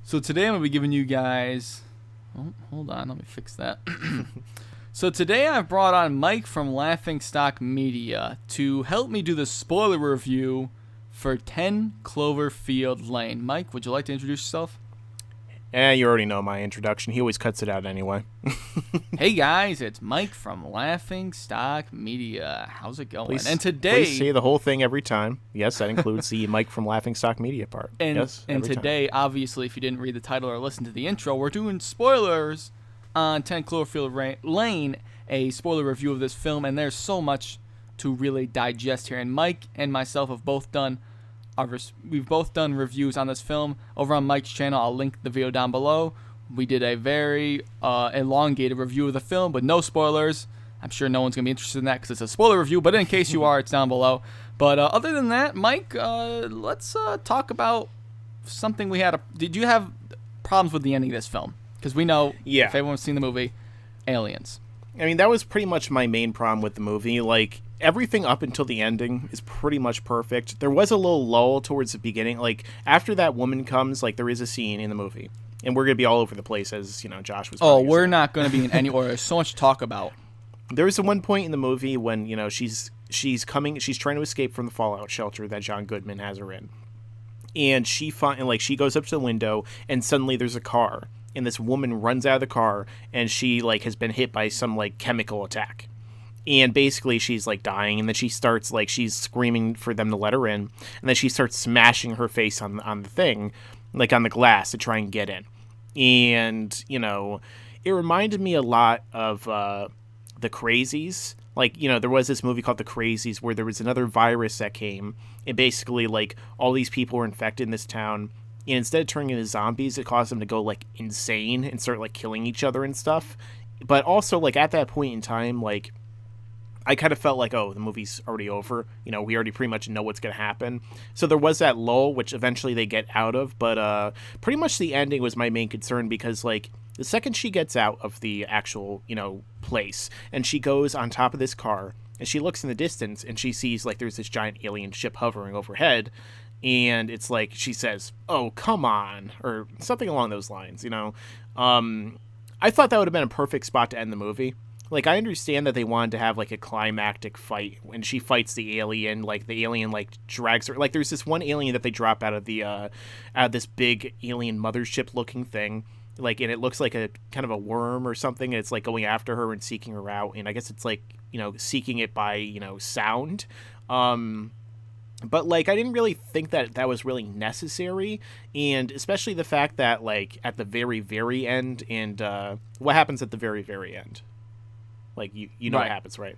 So today I'm going to be giving you guys... Oh, hold on. Let me fix that. So today I've brought on Mike from Laughing Stock Media to help me do the spoiler review for 10 Cloverfield Lane. Mike, would you like to introduce yourself? You already know my introduction. He always cuts it out anyway. Hey guys, it's Mike from Laughing Stock Media. How's it going? And please say the whole thing every time. Yes, that includes the Mike from Laughing Stock Media part. And today, obviously, if you didn't read the title or listen to the intro, we're doing spoilers on 10 Cloverfield Lane, a spoiler review of this film, and there's so much to really digest here. And Mike and myself have both done we've both done reviews on this film over on Mike's channel. I'll link the video down below. We did a very elongated review of the film, but no spoilers. I'm sure no one's going to be interested in that because it's a spoiler review, but in case you are, it's down below. But other than that, Mike, let's talk about something we had. Did you have problems with the ending of this film? Because we know, if everyone's seen the movie, aliens. I mean, that was pretty much my main problem with the movie. Like, everything up until the ending is pretty much perfect. There was a little lull towards the beginning. Like, after that woman comes, like, there is a scene in the movie. And we're going to be all over the place, as, you know, Josh was Oh, we're not going to be in any order. There's so much to talk about. There was one point in the movie when, you know, she's trying to escape from the fallout shelter that John Goodman has her in. And she goes up to the window, and suddenly there's a car. And this woman runs out of the car, and she, like, has been hit by some, like, chemical attack. And basically she's, like, dying, and then she starts, like, she's screaming for them to let her in. And then she starts smashing her face on the thing, like, on the glass to try and get in. And, you know, it reminded me a lot of The Crazies. Like, you know, there was this movie called The Crazies where there was another virus that came, and basically, like, all these people were infected in this town. And instead of turning into zombies, it caused them to go, like, insane and start, like, killing each other and stuff. But also, like, at that point in time, like, I kind of felt like, oh, the movie's already over. You know, we already pretty much know what's going to happen. So there was that lull, which eventually they get out of. But pretty much the ending was my main concern because, like, the second she gets out of the actual, you know, place, and she goes on top of this car, and she looks in the distance, and she sees, like, there's this giant alien ship hovering overhead. And it's like, she says, oh, come on, or something along those lines, you know. I thought that would have been a perfect spot to end the movie. Like, I understand that they wanted to have, like, a climactic fight when she fights the alien, like, the alien, like, drags her. Like, there's this one alien that they drop out of this big alien mothership-looking thing. Like, and it looks like a kind of a worm or something, and it's, like, going after her and seeking her out. And I guess it's, like, you know, seeking it by, you know, sound. But, like, I didn't really think that was really necessary, and especially the fact that, like, at the very, very end, and what happens at the very, very end? Like, you know right. What happens, right?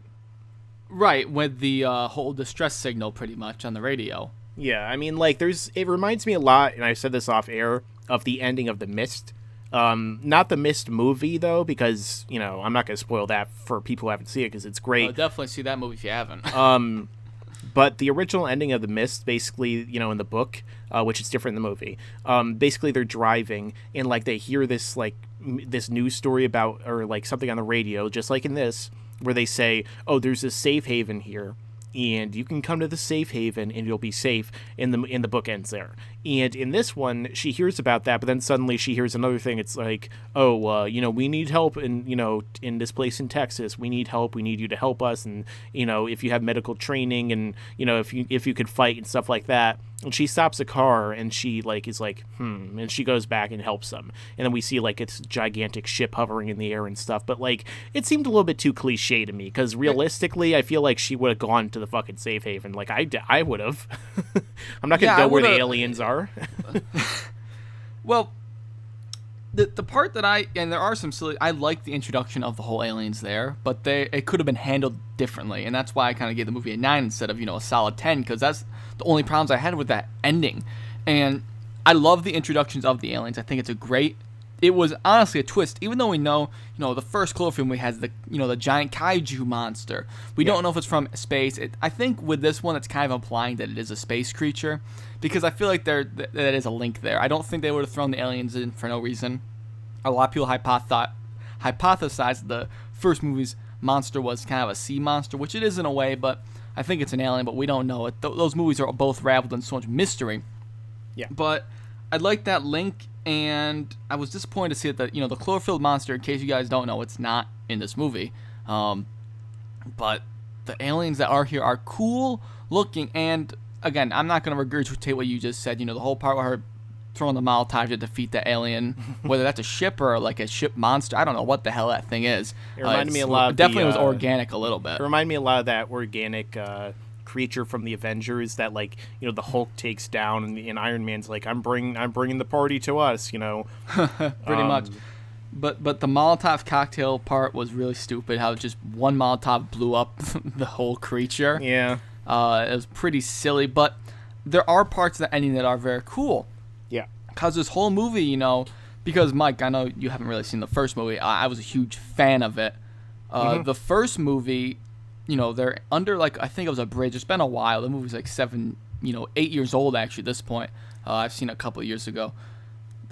Right, with the whole distress signal, pretty much, on the radio. Yeah, I mean, like, it reminds me a lot, and I said this off air, of the ending of The Mist. Not The Mist movie, though, because, you know, I'm not going to spoil that for people who haven't seen it, because it's great. I'll definitely see that movie if you haven't. But the original ending of The Mist, basically, you know, in the book, which is different in the movie, basically they're driving and, like, they hear this, like, this news story about, or, like, something on the radio, just like in this, where they say, oh, there's this safe haven here, and you can come to the safe haven and you'll be safe, and the book ends there. And in this one, she hears about that, but then suddenly she hears another thing. It's like, oh, you know, we need help in, you know, in this place in Texas. We need help. We need you to help us. And, you know, if you have medical training and, you know, if you could fight and stuff like that. And she stops a car and she, like, is like, and she goes back and helps them. And then we see, like, it's gigantic ship hovering in the air and stuff. But, like, it seemed a little bit too cliche to me because realistically, I feel like she would have gone to the fucking safe haven. Like, I would have. I'm not going to go where the aliens are. Well, the part that and there are some silly, I like the introduction of the whole aliens there, but it could have been handled differently, and that's why I kind of gave the movie a 9 instead of, you know, a solid 10, because that's the only problems I had with that ending. And I love the introductions of the aliens. I think it was honestly a twist, even though we know, you know, the first Cloverfield movie has the giant kaiju monster. We don't know if it's from space. I think with this one, it's kind of implying that it is a space creature, because I feel like that is a link there. I don't think they would have thrown the aliens in for no reason. A lot of people hypothesized the first movie's monster was kind of a sea monster, which it is in a way, but I think it's an alien, but we don't know it. Those movies are both raveled in so much mystery. Yeah. But I like that link and I was disappointed to see that the Cloverfield monster. In case you guys don't know, it's not in this movie, but the aliens that are here are cool looking. And again, I'm not going to regurgitate what you just said. The whole part where her throwing the Molotov to defeat the alien, whether that's a ship or like a ship monster, I don't know what the hell that thing is. It reminded me a lot. Definitely was organic a little bit. It reminded me a lot of that organic creature from the Avengers that the Hulk takes down, and Iron Man's like, I'm bringing the party to us. Pretty much. But the Molotov cocktail part was really stupid. How just one Molotov blew up the whole creature. Yeah. It was pretty silly, but there are parts of the ending that are very cool. Yeah. Because this whole movie, because Mike, I know you haven't really seen the first movie. I was a huge fan of it. The first movie, they're under I think it was a bridge. It's been a while. The movie's 8 years old actually at this point. I've seen it a couple of years ago.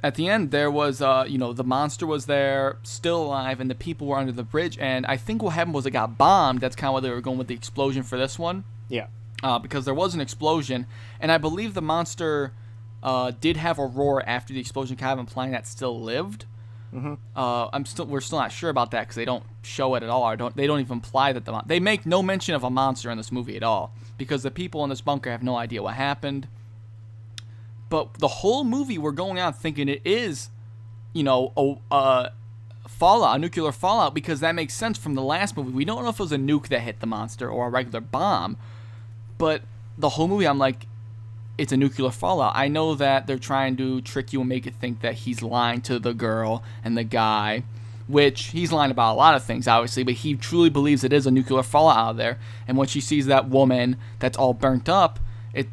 At the end, there was, the monster was there, still alive, and the people were under the bridge. And I think what happened was it got bombed. That's kind of why they were going with the explosion for this one. Yeah. Because there was an explosion, and I believe the monster did have a roar after the explosion, kind of implying that still lived. Mm-hmm. We're still not sure about that because they don't show it at all. They don't even imply that they make no mention of a monster in this movie at all because the people in this bunker have no idea what happened. But the whole movie we're going on thinking it is, a fallout, a nuclear fallout, because that makes sense from the last movie. We don't know if it was a nuke that hit the monster or a regular bomb, but the whole movie I'm like, it's a nuclear fallout. I know that they're trying to trick you and make you think that he's lying to the girl and the guy, which he's lying about a lot of things, obviously, but he truly believes it is a nuclear fallout out there. And when she sees that woman that's all burnt up, it,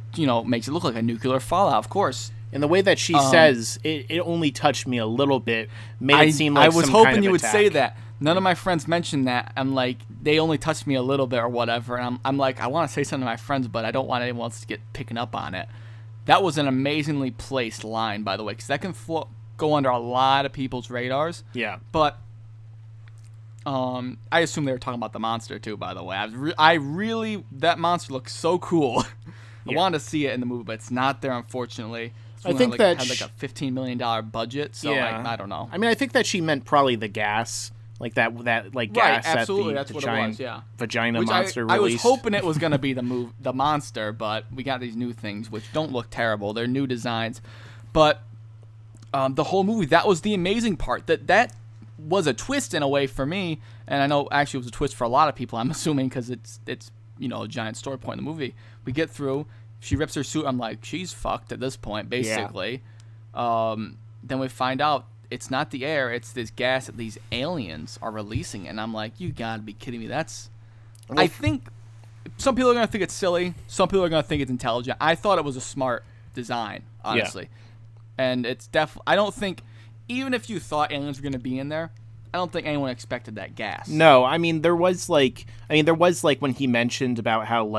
makes it look like a nuclear fallout, of course. And the way that she says, it only touched me a little bit, made it seem like I was some hoping kind of you would attack. say that. None of my friends mentioned that. I'm like, they only touched me a little bit or whatever. And I'm like, I want to say something to my friends, but I don't want anyone else to get picking up on it. That was an amazingly placed line, by the way, because that can go under a lot of people's radars. Yeah. But I assume they were talking about the monster, too, by the way. I really, that monster looks so cool. I wanted to see it in the movie, but it's not there, unfortunately. I think that had a $15 million budget, so I don't know. I mean, I think that she meant probably the gas, that right, gas absolutely, that that's what giant it was, yeah. vagina Which monster I released. was hoping it was going to be the monster, but we got these new things, which don't look terrible. They're new designs. But the whole movie, that was the amazing part. That was a twist in a way for me, and I know actually it was a twist for a lot of people, I'm assuming, because it's a giant story point in the movie. We get through, she rips her suit, I'm like, she's fucked at this point, basically. Yeah. Then we find out it's not the air, it's this gas that these aliens are releasing, and I'm like, you gotta be kidding me. I think some people are gonna think it's silly, some people are gonna think it's intelligent. I thought it was a smart design, honestly. Yeah. And it's I don't think, even if you thought aliens were gonna be in there, I don't think anyone expected that gas. No, I mean there was when he mentioned about how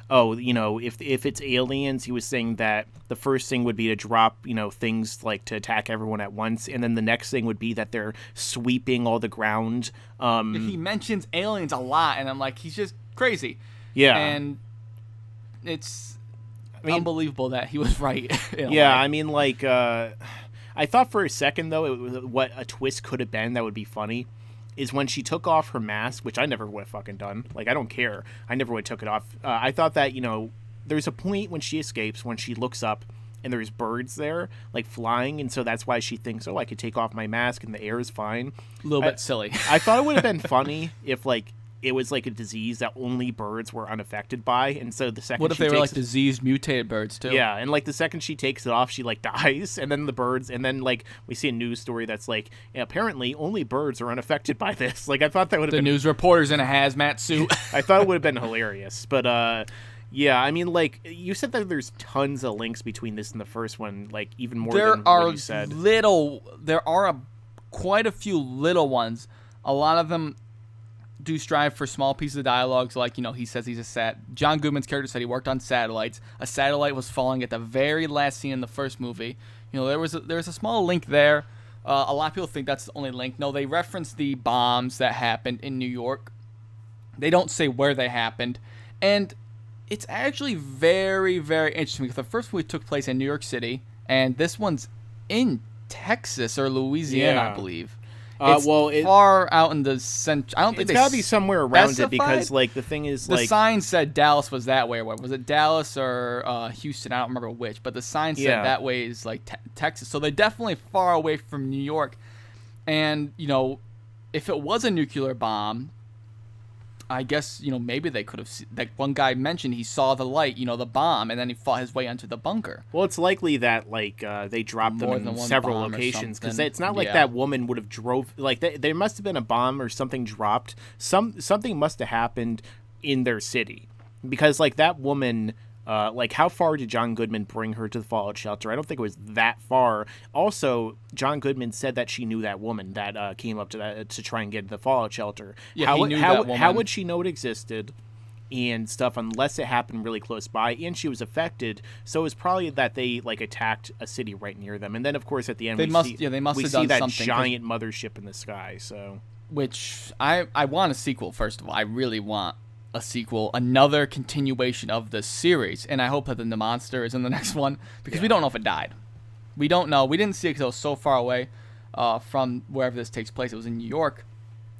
if it's aliens, he was saying that the first thing would be to drop things to attack everyone at once, and then the next thing would be that they're sweeping all the ground. He mentions aliens a lot, and I'm like, he's just crazy. Yeah, and it's unbelievable that he was right. Yeah, I mean I thought for a second, though, what a twist could have been that would be funny is when she took off her mask, which I never would have fucking done. I don't care. I never would have took it off. I thought that, there's a point when she escapes, when she looks up, and there's birds there, flying, and so that's why she thinks, I could take off my mask and the air is fine. A little bit silly. I thought it would have been funny if, it was a disease that only birds were unaffected by, and so the second what if they were diseased mutated birds too? Yeah, and the second she takes it off, she dies, and then the birds, and then we see a news story that's apparently only birds are unaffected by this. I thought that would have been the news reporters in a hazmat suit. I thought it would have been hilarious, but yeah, I mean you said that there's tons of links between this and the first one, even more than what you said. There are quite a few little ones. A lot of them do strive for small pieces of dialogues, he says he's John Goodman's character said he worked on satellites. A satellite was falling at the very last scene in the first movie. There was a small link there. A lot of people think that's the only link. No, they reference the bombs that happened in New York. They don't say where they happened, and it's actually very, very interesting because the first movie took place in New York City, and this one's in Texas or Louisiana, Yeah. I believe. It's Well, far out in the center. I don't think it's got to be somewhere around it because, like, the thing is, the like, sign said Dallas was that way. Was it Dallas or Houston? I don't remember which, but the sign said Yeah. that way is like Texas. So they're definitely far away from New York. And if it was a nuclear bomb, I guess maybe they could have. Like one guy mentioned, he saw the light, the bomb, and then he fought his way into the bunker. well, it's likely that like they dropped More them than in one several bomb or locations because something. it's not like Yeah. that woman would have drove. Like there must have been a bomb or something dropped. Something must have happened in their city because like that woman. Like, how far did John Goodman bring her to the fallout shelter? I don't think it was that far. Also, John Goodman said that she knew that woman that came up to that to try and get to the fallout shelter. Yeah, he knew that woman. How would she know it existed and stuff unless it happened really close by? And she was affected, so it was probably that they like attacked a city right near them. And then, of course, at the end, They we must see have see done that something, 'cause- giant mothership in the sky. So, Which I want a sequel. First of all, I really want a sequel, another continuation of the series, and I hope that the monster is in the next one because we don't know if it died. We don't know. We didn't see it because it was so far away from wherever this takes place. It was in New York.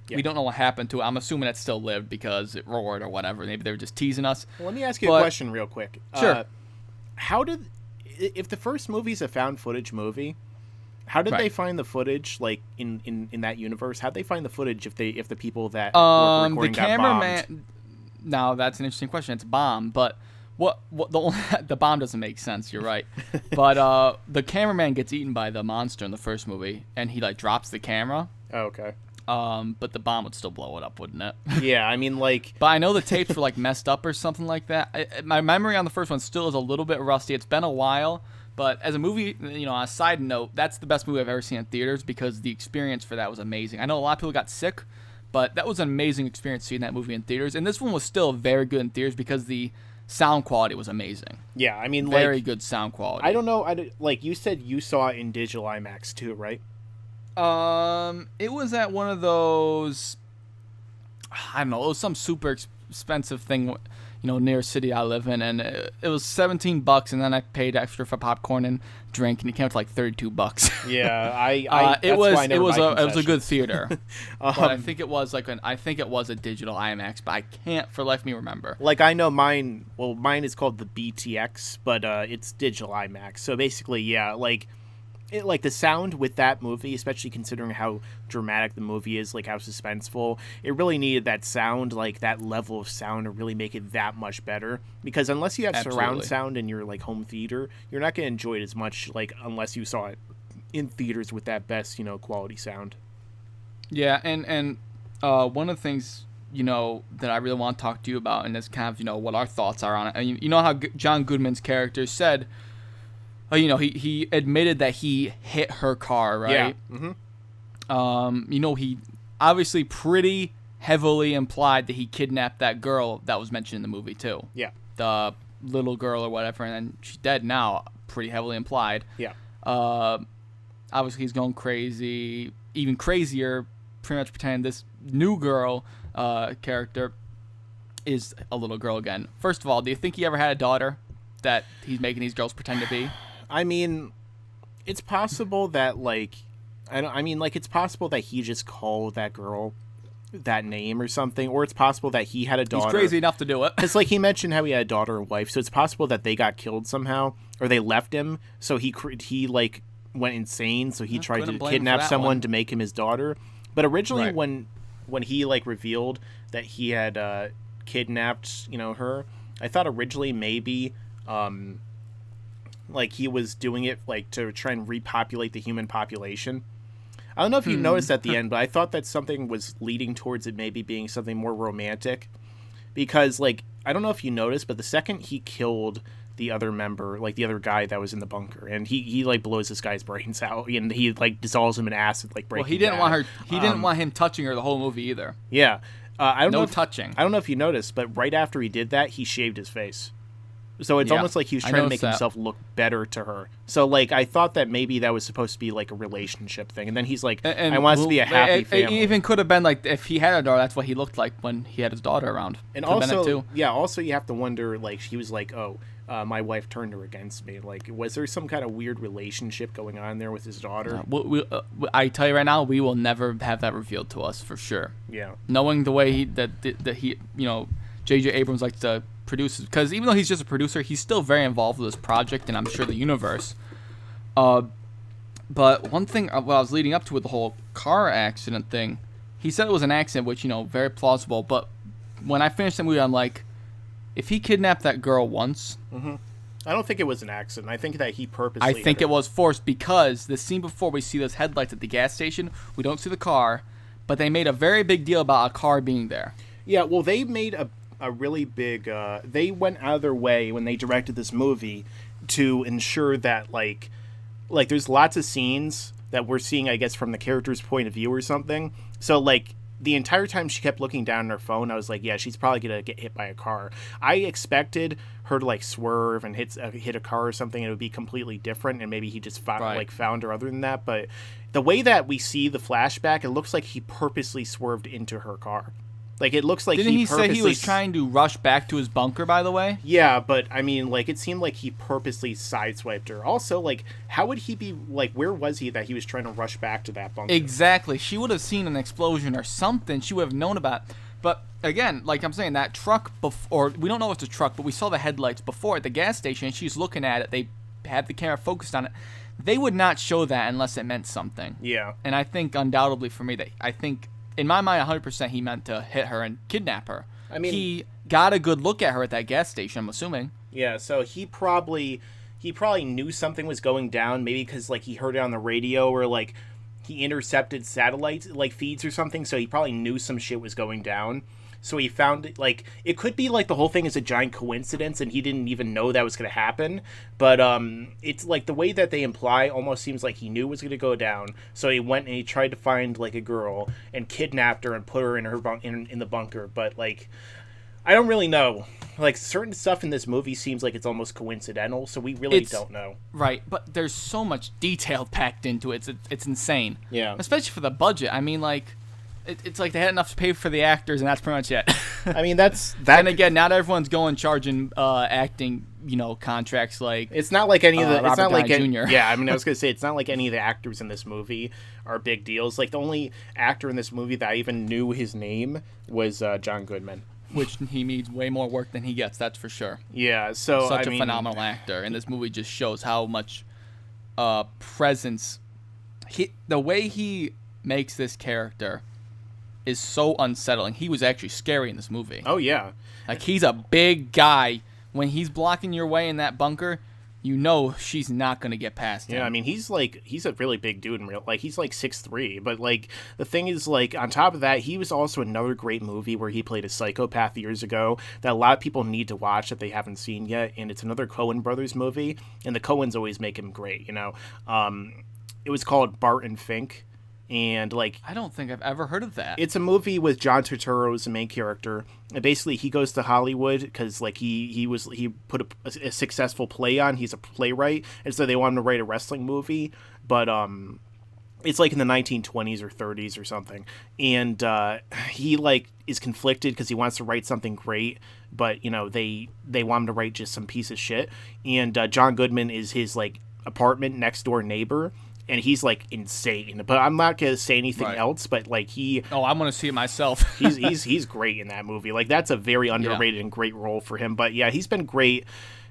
Yeah. We don't know what happened to it. I'm assuming it still lived because it roared or whatever. Maybe they were just teasing us. well, let me ask you a question real quick. Sure. If the first movie's a found footage movie, how did they find the footage like in that universe? How'd they find the footage if the people that were recording the got bombed? cameraman. Now that's an interesting question. It's a bomb, but what the bomb doesn't make sense. You're right, but the cameraman gets eaten by the monster in the first movie, and he like drops the camera. Oh, okay. But the bomb would still blow it up, wouldn't it? Yeah, I mean, like, But I know the tapes were like messed up or something like that. My memory on the first one still is a little bit rusty. It's been a while, but as a movie, on a side note, that's the best movie I've ever seen in theaters because the experience for that was amazing. I know a lot of people got sick, but that was an amazing experience seeing that movie in theaters. And this one was still very good in theaters because the sound quality was amazing. yeah, I mean, Very like, good sound quality. I don't know. Like you said, you saw it in digital IMAX too, right? It was at one of those. I don't know. It was some super expensive thing, near a city I live in, and it was $17, and then I paid extra for popcorn and drink, and it came out to like $32. Yeah, It was a good concessions. theater, but I think it was a digital IMAX, but I can't for the life of me remember. Like I know mine. Well, mine is called the BTX, but it's digital IMAX. So basically, yeah, like the sound with that movie, especially considering how dramatic the movie is, like how suspenseful, it really needed that sound, like that level of sound to really make it that much better. Because unless you have surround Absolutely. sound in your like home theater, you're not gonna enjoy it as much, like unless you saw it in theaters with that best, quality sound. Yeah, and one of the things that I really want to talk to you about, and that's kind of what our thoughts are on it. And you know how John Goodman's character said, he admitted that he hit her car, right? Yeah. Mm-hmm. He obviously pretty heavily implied that he kidnapped that girl that was mentioned in the movie too. Yeah. The little girl or whatever, and then she's dead now. Pretty heavily implied. Yeah. Obviously he's going crazy, even crazier, pretty much pretending this new girl character is a little girl again. First of all, do you think he ever had a daughter that he's making these girls pretend to be? I mean, it's possible that like, it's possible that he just called that girl that name or something, or it's possible that he had a daughter. He's crazy enough to do it. Because like he mentioned how he had a daughter and wife, so it's possible that they got killed somehow, or they left him, so he like went insane, so he tried to couldn't blame him for kidnap that someone one. to make him his daughter. But originally, Right. when he like revealed that he had kidnapped her, I thought originally maybe like he was doing it like to try and repopulate the human population. I don't know if you noticed at the end, but I thought that something was leading towards it maybe being something more romantic, because like I don't know if you noticed, but the second he killed the other member, like the other guy that was in the bunker, and he like blows this guy's brains out, and he like dissolves him in acid, like Breaking Well, he didn't Bad. want her. He didn't want him touching her the whole movie either. Yeah, I don't know No if, touching. I don't know if you noticed, but right after he did that, he shaved his face. So it's Yeah, almost like he was I trying to make noticed that. himself look better to her. So like I thought that maybe that was supposed to be like a relationship thing, and then he's like, And I want us to be a happy it family. even could have been like if he had a daughter, that's what he looked like when he had his daughter around. And Could've been it also, too. yeah, also you have to wonder, like, he was like, oh, my wife turned her against me. Like, was there some kind of weird relationship going on there with his daughter? I tell you right now, we will never have that revealed to us for sure. Yeah. Knowing the way he J.J. Abrams likes to produce, because even though he's just a producer, he's still very involved with this project, and I'm sure the universe. But one thing, what I was leading up to with the whole car accident thing, he said it was an accident, which, very plausible. But when I finished the movie, I'm like, if he kidnapped that girl once... Mm-hmm. I don't think it was an accident. I think that he purposely... I think it was forced, because the scene before we see those headlights at the gas station, we don't see the car, but they made a very big deal about a car being there. Yeah, well, they made a really big... they went out of their way when they directed this movie to ensure that, like there's lots of scenes that we're seeing, I guess, from the character's point of view or something. So, like... The entire time she kept looking down at her phone, I was like, yeah, she's probably going to get hit by a car. I expected her to, like, swerve and hit a car or something, and it would be completely different, and maybe he just found her other than that. But the way that we see the flashback, it looks like he purposely swerved into her car. Like, it looks like Didn't he say he was trying to rush back to his bunker, by the way? Yeah, but, I mean, like, it seemed like he purposely sideswiped her. Also, like, how would he be, like, where was he that he was trying to rush back to that bunker? Exactly. She would have seen an explosion or something. She would have known about it. But, again, like I'm saying, that truck, or we don't know if it's a truck, but we saw the headlights before at the gas station, and she's looking at it. They had the camera focused on it. They would not show that unless it meant something. Yeah. And I think, undoubtedly for me, in my mind, 100% he meant to hit her and kidnap her. I mean, he got a good look at her at that gas station, I'm assuming. Yeah, so he probably knew something was going down, maybe because, like, he heard it on the radio, or, like, he intercepted satellite, like, feeds or something, so he probably knew some shit was going down. So he found it, like, it could be, like, the whole thing is a giant coincidence and he didn't even know that was going to happen. But it's, like, the way that they imply almost seems like he knew it was going to go down. So he went and he tried to find, like, a girl and kidnapped her and put her in her in the bunker. But, like, I don't really know. Like, certain stuff in this movie seems like it's almost coincidental, so we really don't know. Right, but there's so much detail packed into it. It's insane. Yeah. Especially for the budget. I mean, like... It's like they had enough to pay for the actors, and that's pretty much it. I mean, that's that. And again, not everyone's charging acting, contracts like. It's not like any of the. Robert It's not like Jr. Yeah, I mean, I was gonna say it's not like any of the actors in this movie are big deals. Like the only actor in this movie that I even knew his name was John Goodman. Which he needs way more work than he gets. That's for sure. Yeah. So such a phenomenal actor, and this movie just shows how much presence. The way he makes this character is so unsettling. He was actually scary in this movie. Oh, yeah. Like, he's a big guy. When he's blocking your way in that bunker, she's not going to get past him. Yeah, I mean, he's a really big dude in real, like, he's like 6'3", but, like, the thing is, like, on top of that, he was also another great movie where he played a psychopath years ago that a lot of people need to watch that they haven't seen yet, and it's another Coen Brothers movie, and the Coens always make him great, It was called Bart and Fink. And, like... I don't think I've ever heard of that. It's a movie with John Turturro as the main character. And basically, he goes to Hollywood because, like, he put a successful play on. He's a playwright. And so they want him to write a wrestling movie. But, it's, like, in the 1920s or 30s or something. And he, like, is conflicted because he wants to write something great. But, they want him to write just some piece of shit. And John Goodman is his, like, apartment next door neighbor. And he's, like, insane. But I'm not going to say anything else, but, like, Oh, I'm going to see it myself. he's great in that movie. Like, that's a very underrated and great role for him. But, yeah, he's been great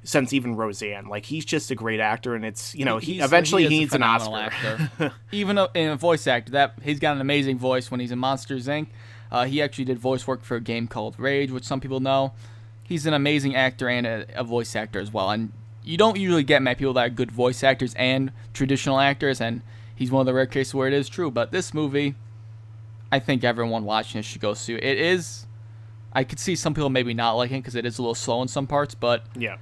since even Roseanne. Like, he's just a great actor, and it's, he needs an Oscar. Actor. Even in a voice actor, he's got an amazing voice when he's in Monsters, Inc. He actually did voice work for a game called Rage, which some people know. He's an amazing actor and a voice actor as well. And you don't usually get many people that are good voice actors and traditional actors, and he's one of the rare cases where it is true. But this movie, I think everyone watching it should go see it. It is, I could see some people maybe not liking it because it is a little slow in some parts, but yeah,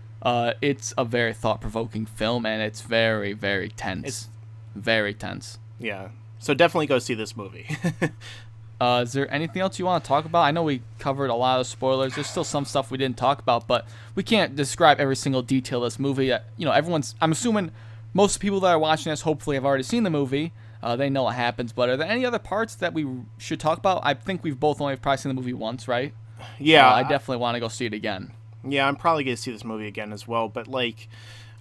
it's a very thought-provoking film, and it's very, very tense. It's very tense. Yeah, so definitely go see this movie. Is there anything else you want to talk about? I know we covered a lot of spoilers. There's still some stuff we didn't talk about, but we can't describe every single detail of this movie. I'm assuming most people that are watching this hopefully have already seen the movie. They know what happens, but are there any other parts that we should talk about? I think we've both only probably seen the movie once, right? Yeah. I definitely want to go see it again. Yeah, I'm probably going to see this movie again as well. But, like,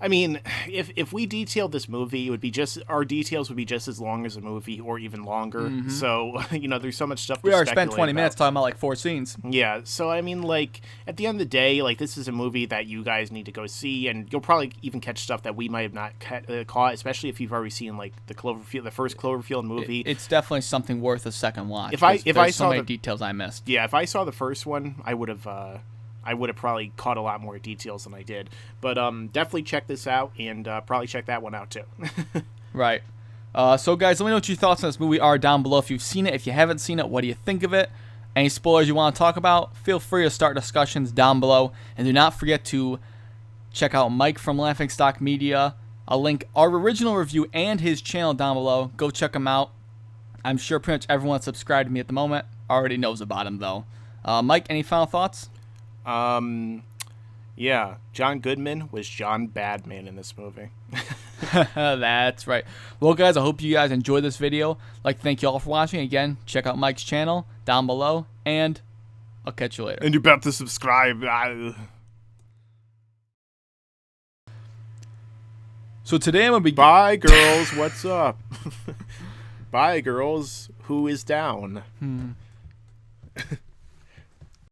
I mean, if we detailed this movie, it would be just, our details would be just as long as the movie or even longer. Mm-hmm. So, you know, there's so much stuff to We already speculate spent 20 about. minutes talking about like 4 scenes. Yeah, so I mean, like, at the end of the day, like, this is a movie that you guys need to go see, and you'll probably even catch stuff that we might have not caught, especially if you've already seen, like, the first Cloverfield movie. It's definitely something worth a second watch. If I there's saw so many the details I missed. Yeah, if I saw the first one, I would have probably caught a lot more details than I did. But definitely check this out, and probably check that one out too. Right. So guys, let me know what your thoughts on this movie are down below. If you've seen it, if you haven't seen it, what do you think of it? Any spoilers you want to talk about, feel free to start discussions down below. And do not forget to check out Mike from Laughingstock Media. I'll link our original review and his channel down below. Go check him out. I'm sure pretty much everyone subscribed to me at the moment already knows about him, though. Mike, any final thoughts? Yeah, John Goodman was John Badman in this movie. That's right. Well, guys, I hope you guys enjoyed this video. I'd like to thank you all for watching. Again, check out Mike's channel down below, and I'll catch you later. And you better subscribe. So today I'm going to be... Bye, girls. What's up? Bye, girls. Who is down?